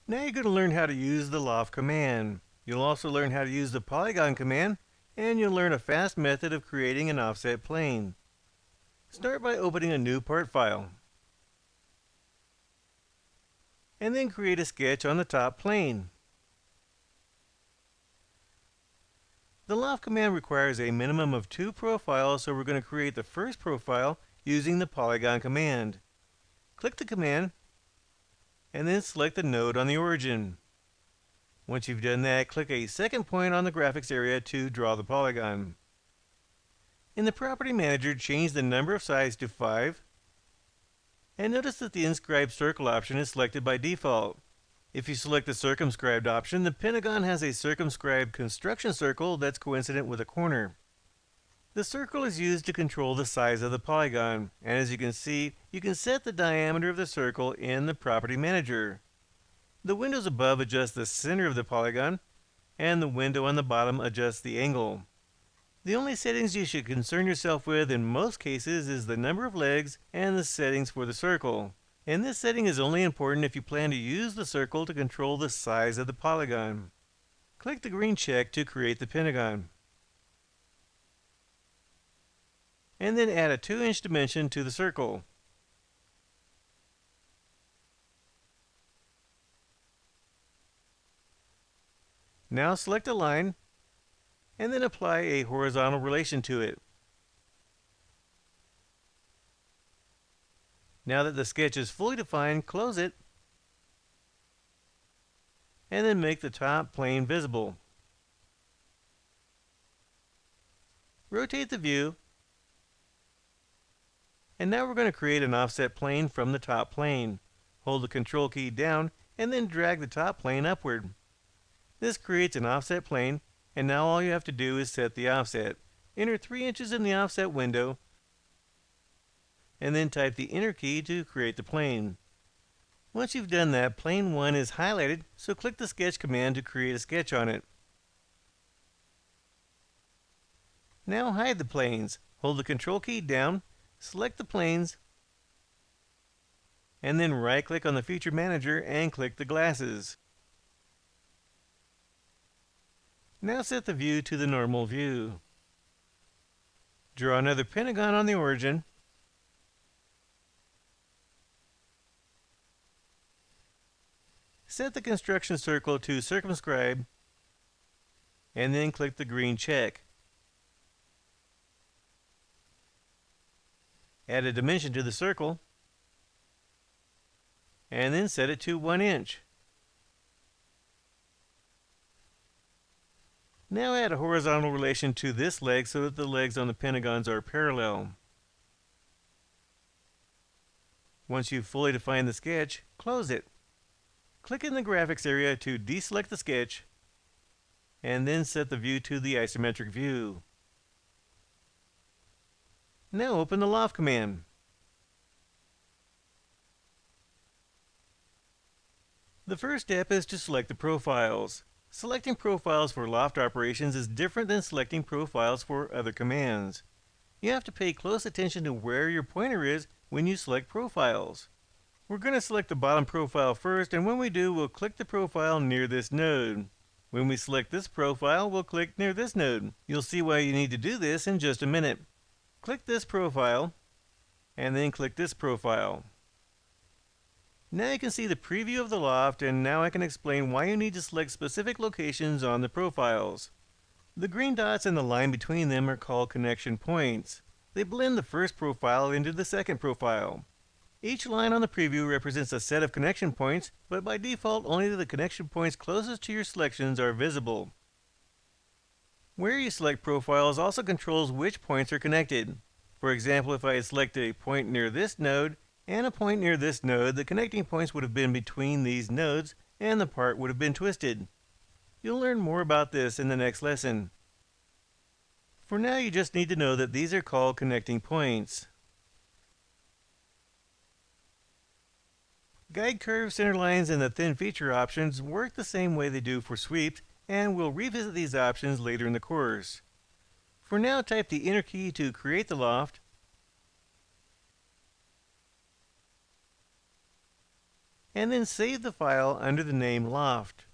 Now you're going to learn how to use the Loft command. You'll also learn how to use the polygon command, and you'll learn a fast method of creating an offset plane. Start by opening a new part file, and then create a sketch on the top plane. The Loft command requires a minimum of 2 profiles, so we're going to create the first profile using the polygon command. Click the command, and then select the node on the origin. Once you've done that, click a second point on the graphics area to draw the polygon. In the Property Manager, change the number of sides to 5, and notice that the inscribed circle option is selected by default. If you select the circumscribed option, the pentagon has a circumscribed construction circle that's coincident with a corner. The circle is used to control the size of the polygon, and as you can see, you can set the diameter of the circle in the Property Manager. The windows above adjust the center of the polygon, and the window on the bottom adjusts the angle. The only settings you should concern yourself with in most cases is the number of legs and the settings for the circle. And this setting is only important if you plan to use the circle to control the size of the polygon. Click the green check to create the pentagon. And then add a 2-inch dimension to the circle. Now select a line, and then apply a horizontal relation to it. Now that the sketch is fully defined, close it, and then make the top plane visible. Rotate the view, and now we're going to create an offset plane from the top plane. Hold the Control key down, and then drag the top plane upward. This creates an offset plane, and now all you have to do is set the offset. Enter 3 inches in the offset window, and then type the Enter key to create the plane. Once you've done that, plane 1 is highlighted, so click the Sketch command to create a sketch on it. Now hide the planes. Hold the Control key down, select the planes, and then right-click on the Feature Manager and click the glasses. Now set the view to the normal view. Draw another pentagon on the origin, set the construction circle to circumscribe, and then click the green check. Add a dimension to the circle, and then set it to 1 inch. Now add a horizontal relation to this leg so that the legs on the pentagons are parallel. Once you've fully defined the sketch, close it. Click in the graphics area to deselect the sketch, and then set the view to the isometric view. Now open the Loft command. The first step is to select the profiles. Selecting profiles for Loft operations is different than selecting profiles for other commands. You have to pay close attention to where your pointer is when you select profiles. We're going to select the bottom profile first, and when we do, we'll click the profile near this node. When we select this profile, we'll click near this node. You'll see why you need to do this in just a minute. Click this profile, and then click this profile. Now you can see the preview of the Loft, and now I can explain why you need to select specific locations on the profiles. The green dots and the line between them are called connection points. They blend the first profile into the second profile. Each line on the preview represents a set of connection points, but by default only the connection points closest to your selections are visible. Where you select profiles also controls which points are connected. For example, if I select a point near this node and a point near this node, the connecting points would have been between these nodes and the part would have been twisted. You'll learn more about this in the next lesson. For now, you just need to know that these are called connecting points. Guide curves, center lines, and the thin feature options work the same way they do for sweeps, and we'll revisit these options later in the course. For now, type the Enter key to create the Loft, and then save the file under the name Loft.